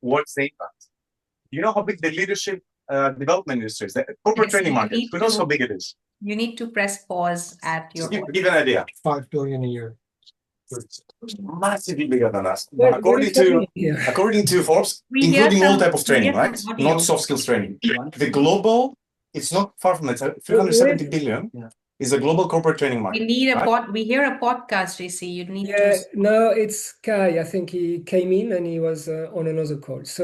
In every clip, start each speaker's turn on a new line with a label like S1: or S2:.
S1: what's the impact? You know how big the leadership development industry is, the corporate
S2: Yes,
S1: training
S2: you
S1: market.
S2: need
S1: Who knows
S2: to-
S1: how big it is?
S2: You need to press pause at your
S1: Just
S2: voice.
S1: give an idea.
S3: 5 billion a year.
S1: Massively bigger than us.
S3: What
S1: according
S3: is happening here?
S1: to Forbes,
S2: We hear
S1: including all
S2: some-
S1: type of training,
S2: we hear
S1: right?
S2: some audio.
S1: Not soft skills training. The global, it's not far from it. 370 billion is a global corporate training
S2: We
S1: market.
S2: need a
S1: right?
S2: We hear a podcast, JC. You need
S3: Yeah,
S2: to.
S3: no, it's Kai. I think he came in and he was on another call. So,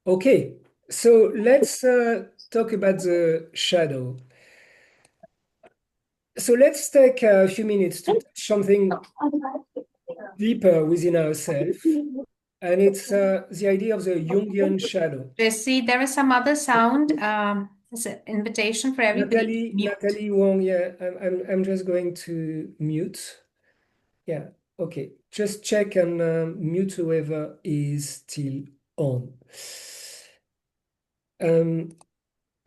S3: okay. So let's talk about the shadow. So let's take a few minutes to touch something deeper within ourselves. And it's the idea of the Jungian shadow.
S2: JC, there is some other sound. It's an invitation for everybody.
S3: Natalie Wong, yeah, I'm just going to mute. Yeah, okay. Just check and mute whoever is still on.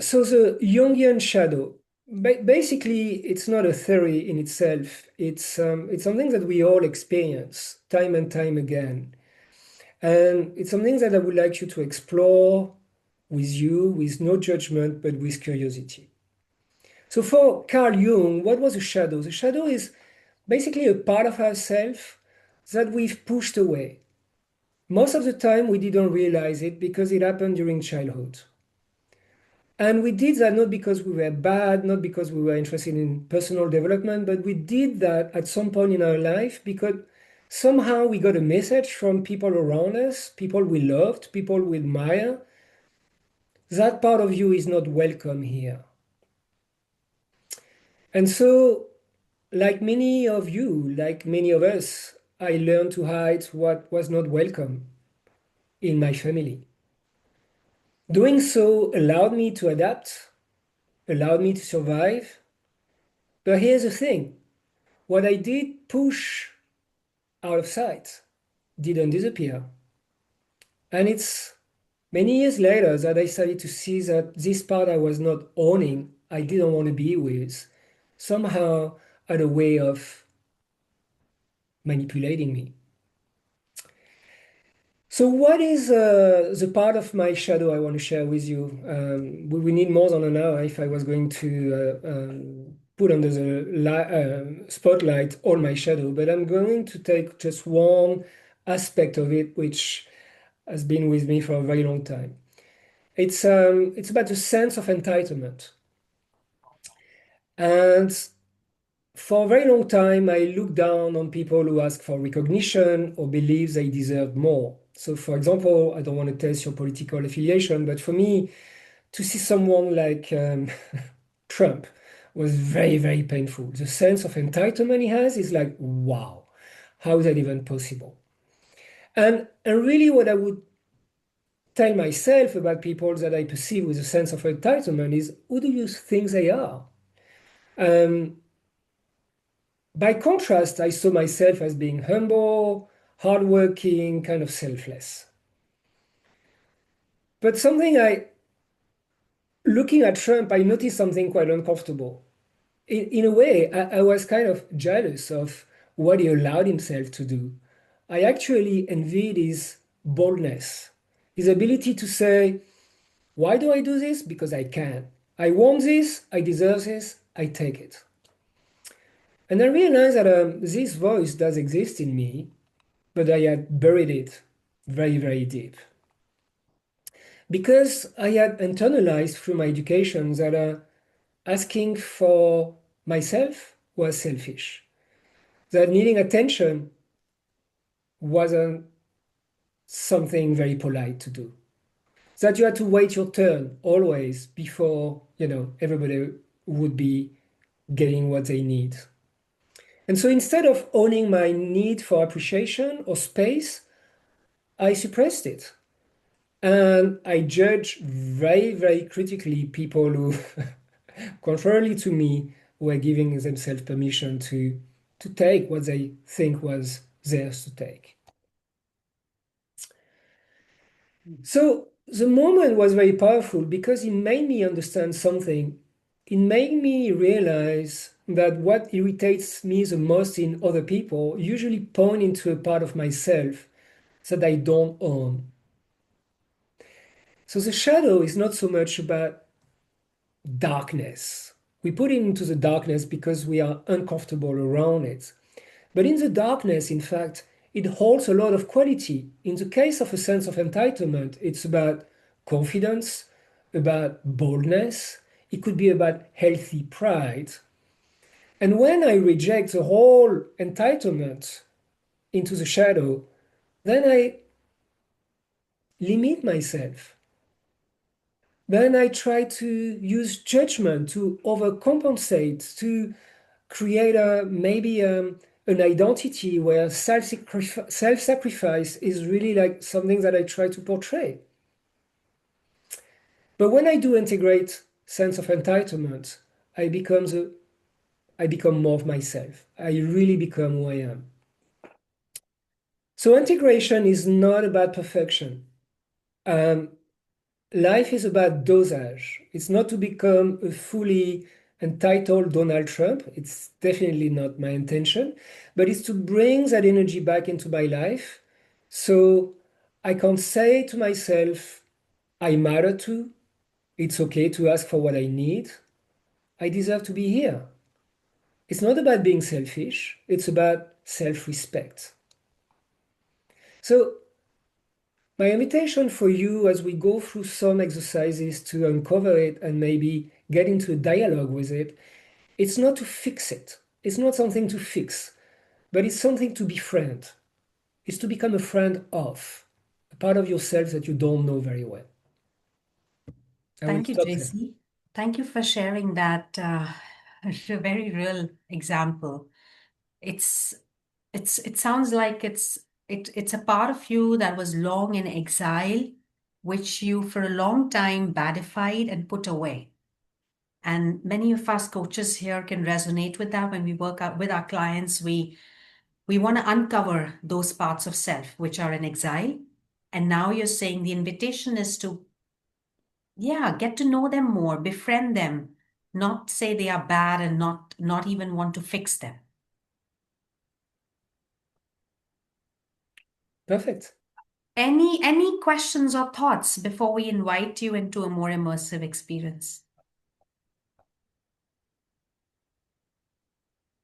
S3: So the Jungian shadow, basically, it's not a theory in itself. It's something that we all experience time and time again. And it's something that I would like you to explore with you, with no judgment, but with curiosity. So for Carl Jung, what was a shadow? The shadow is basically a part of ourselves that we've pushed away. Most of the time, we didn't realize it because it happened during childhood. And we did that not because we were bad, not because we were interested in personal development, but we did that at some point in our life because somehow we got a message from people around us, people we loved, people we admire. That part of you is not welcome here. And so, like many of you, like many of us, I learned to hide what was not welcome in my family. Doing so allowed me to adapt, allowed me to survive. But here's the thing. What I did push out of sight didn't disappear. And it's many years later that I started to see that this part I was not owning, I didn't want to be with, somehow had a way of manipulating me. So what is the part of my shadow I want to share with you? We need more than an hour if I was going to put under the spotlight all my shadow, but I'm going to take just one aspect of it, which has been with me for a very long time. It's about the sense of entitlement. And for a very long time, I looked down on people who ask for recognition or believe they deserve more. So, for example, I don't want to test your political affiliation, but for me, to see someone like Trump was very, very painful. The sense of entitlement he has is like, wow, how is that even possible? And really, what I would tell myself about people that I perceive with a sense of entitlement is, who do you think they are? By contrast, I saw myself as being humble, hardworking, kind of selfless. But looking at Trump, I noticed something quite uncomfortable. In a way, I was kind of jealous of what he allowed himself to do. I actually envied his boldness, his ability to say, why do I do this? Because I can. I want this, I deserve this, I take it. And I realized that this voice does exist in me, but I had buried it very, very deep. Because I had internalized through my education that asking for myself was selfish, that needing attention wasn't something very polite to do, that you had to wait your turn always before, everybody would be getting what they need. And so instead of owning my need for appreciation or space, I suppressed it. And I judge very, very critically people who, contrarily to me, were giving themselves permission to take what they think was theirs to take. So the moment was very powerful because it made me understand something. It made me realize that what irritates me the most in other people usually point into a part of myself that I don't own. So the shadow is not so much about darkness. We put it into the darkness because we are uncomfortable around it. But in the darkness, in fact, it holds a lot of quality. In the case of a sense of entitlement, it's about confidence, about boldness. It could be about healthy pride. And when I reject the whole entitlement into the shadow, then I limit myself. Then I try to use judgment to overcompensate, to create maybe an identity where self-sacrifice is really like something that I try to portray. But when I do integrate sense of entitlement, I become more of myself. I really become who I am. So integration is not about perfection. Life is about dosage. It's not to become a fully entitled Donald Trump. It's definitely not my intention, but it's to bring that energy back into my life. So I can say to myself, I matter too. It's okay to ask for what I need. I deserve to be here. It's not about being selfish. It's about self-respect. So my invitation for you as we go through some exercises to uncover it and maybe get into a dialogue with it, it's not to fix it. It's not something to fix, but it's something to befriend. It's to become a friend of a part of yourself that you don't know very well. I will
S2: Thank you,
S3: stop there.
S2: JC. Thank you for sharing that a very real example. It sounds like it's a part of you that was long in exile, which you for a long time badified and put away. And many of us coaches here can resonate with that. When we work out with our clients, we want to uncover those parts of self which are in exile. And now you're saying the invitation is to, yeah, get to know them more, befriend them, not say they are bad and not even want to fix them.
S3: Perfect.
S2: Any questions or thoughts before we invite you into a more immersive experience?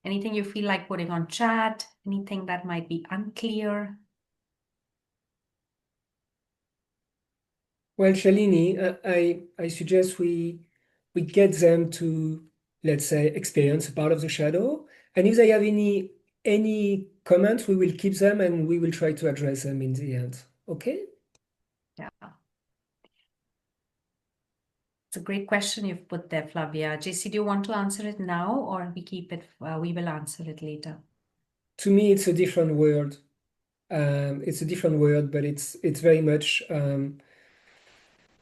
S2: Anything you feel like putting on chat? Anything that might be unclear?
S3: Well, Shalini, I suggest we get them to, let's say, experience a part of the shadow. And if they have any comments, we will keep them and we will try to address them in the end. Okay?
S2: Yeah. It's a great question you've put there, Flavia. JC, do you want to answer it now or we keep it, we will answer it later?
S3: To me, it's a different word. It's a different word, but it's very much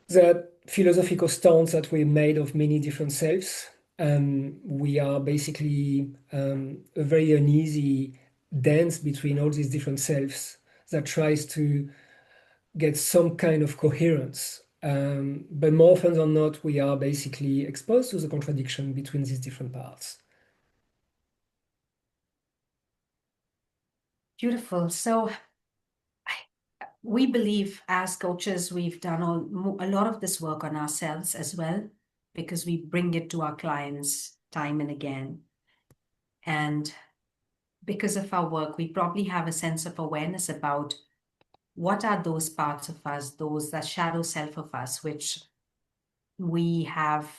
S3: that philosophical stance that we're made of many different selves. We are basically a very uneasy dance between all these different selves that tries to get some kind of coherence. But more often than not, we are basically exposed to the contradiction between these different parts.
S2: Beautiful. So we believe as coaches, we've done a lot of this work on ourselves as well, because we bring it to our clients time and again. And because of our work, we probably have a sense of awareness about what are those parts of us, that shadow self of us, which we have,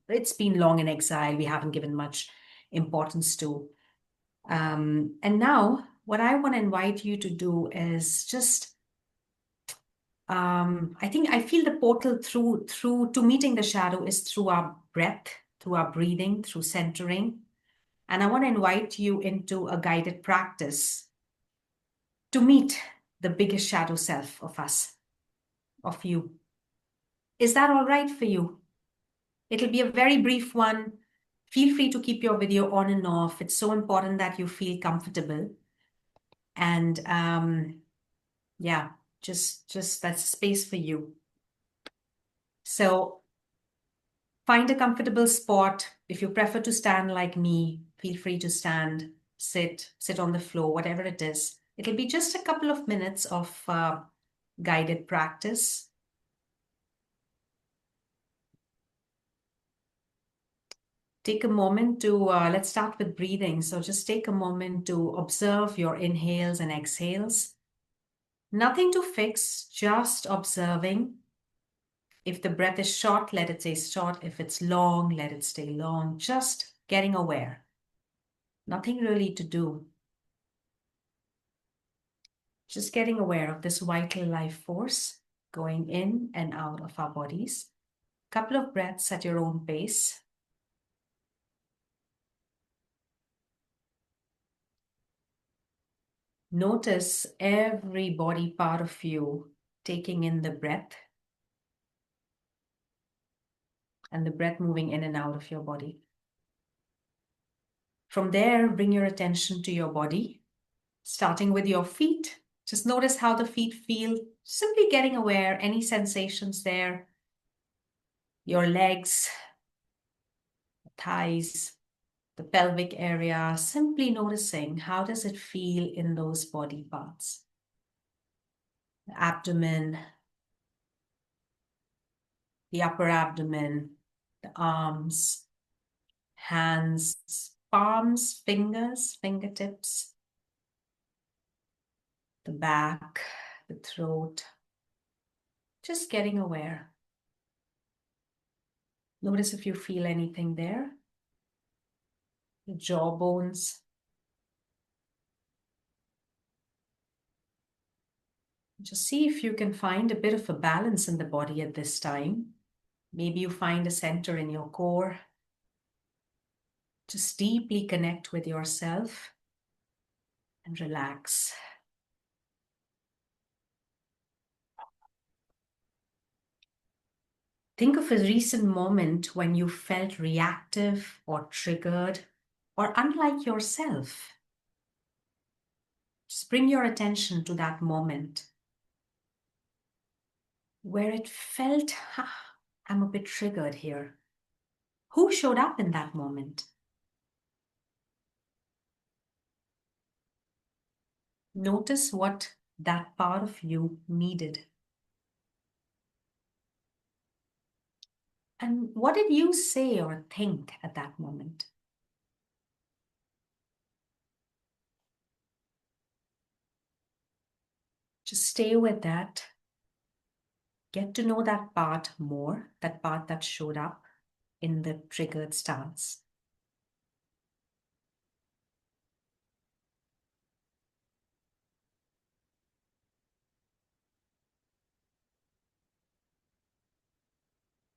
S2: it's been long in exile, we haven't given much importance to. And now what I want to invite you to do is just, I feel the portal through to meeting the shadow is through our breath, through our breathing, through centering. And I want to invite you into a guided practice to meet the biggest shadow self of us, of you. Is that all right for you? It'll be a very brief one. Feel free to keep your video on and off. It's so important that you feel comfortable. And yeah, just that's space for you. So find a comfortable spot. If you prefer to stand like me, feel free to stand, sit on the floor, whatever it is. It'll be just a couple of minutes of guided practice. Take a moment to, let's start with breathing. So just take a moment to observe your inhales and exhales. Nothing to fix, just observing. If the breath is short, let it stay short. If it's long, let it stay long. Just getting aware. Nothing really to do. Just getting aware of this vital life force going in and out of our bodies. Couple of breaths at your own pace. Notice every body part of you taking in the breath and the breath moving in and out of your body. From there, bring your attention to your body, starting with your feet. Just notice how the feet feel, simply getting aware, any sensations there. Your legs, thighs, the pelvic area, simply noticing how does it feel in those body parts. The abdomen, the upper abdomen, the arms, hands, palms, fingers, fingertips, the back, the throat. Just getting aware. Notice if you feel anything there. The jaw bones. Just see if you can find a bit of a balance in the body at this time. Maybe you find a center in your core. Just deeply connect with yourself and relax. Think of a recent moment when you felt reactive or triggered or unlike yourself. Just bring your attention to that moment where it felt, I'm a bit triggered here. Who showed up in that moment? Notice what that part of you needed. And what did you say or think at that moment? Just stay with that. Get to know that part more, that part that showed up in the triggered stance.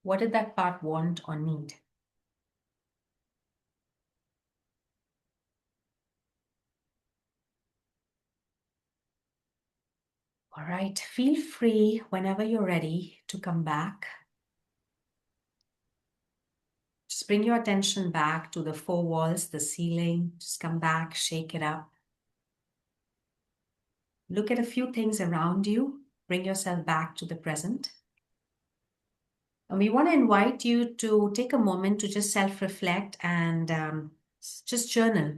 S2: What did that part want or need? All right, feel free whenever you're ready to come back. Just bring your attention back to the four walls, the ceiling. Just come back, shake it up. Look at a few things around you. Bring yourself back to the present. And we want to invite you to take a moment to just self-reflect and just journal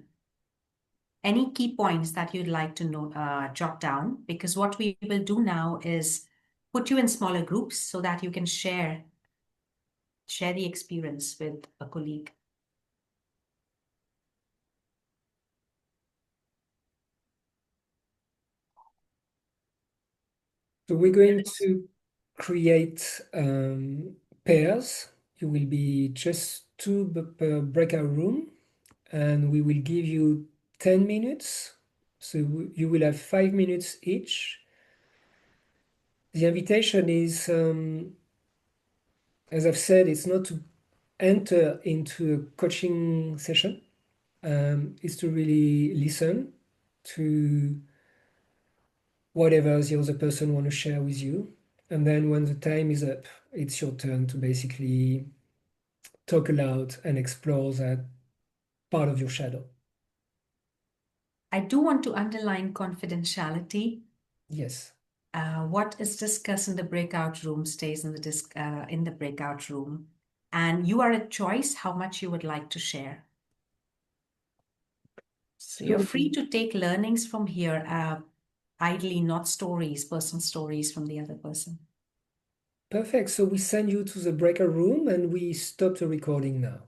S2: any key points that you'd like to know, jot down, because what we will do now is put you in smaller groups so that you can share the experience with a colleague.
S3: So we're going to create pairs. You will be just two per breakout room, and we will give you 10 minutes. So you will have 5 minutes each. The invitation is, as I've said, it's not to enter into a coaching session. It's to really listen to whatever the other person want to share with you. And then when the time is up, it's your turn to basically talk aloud and explore that part of your shadow.
S2: I do want to underline confidentiality.
S3: Yes.
S2: What is discussed in the breakout room stays in the breakout room. And you are at choice how much you would like to share. So you're free to take learnings from here. idly, not stories, personal stories from the other person.
S3: Perfect. So we send you to the breaker room and we stop the recording now.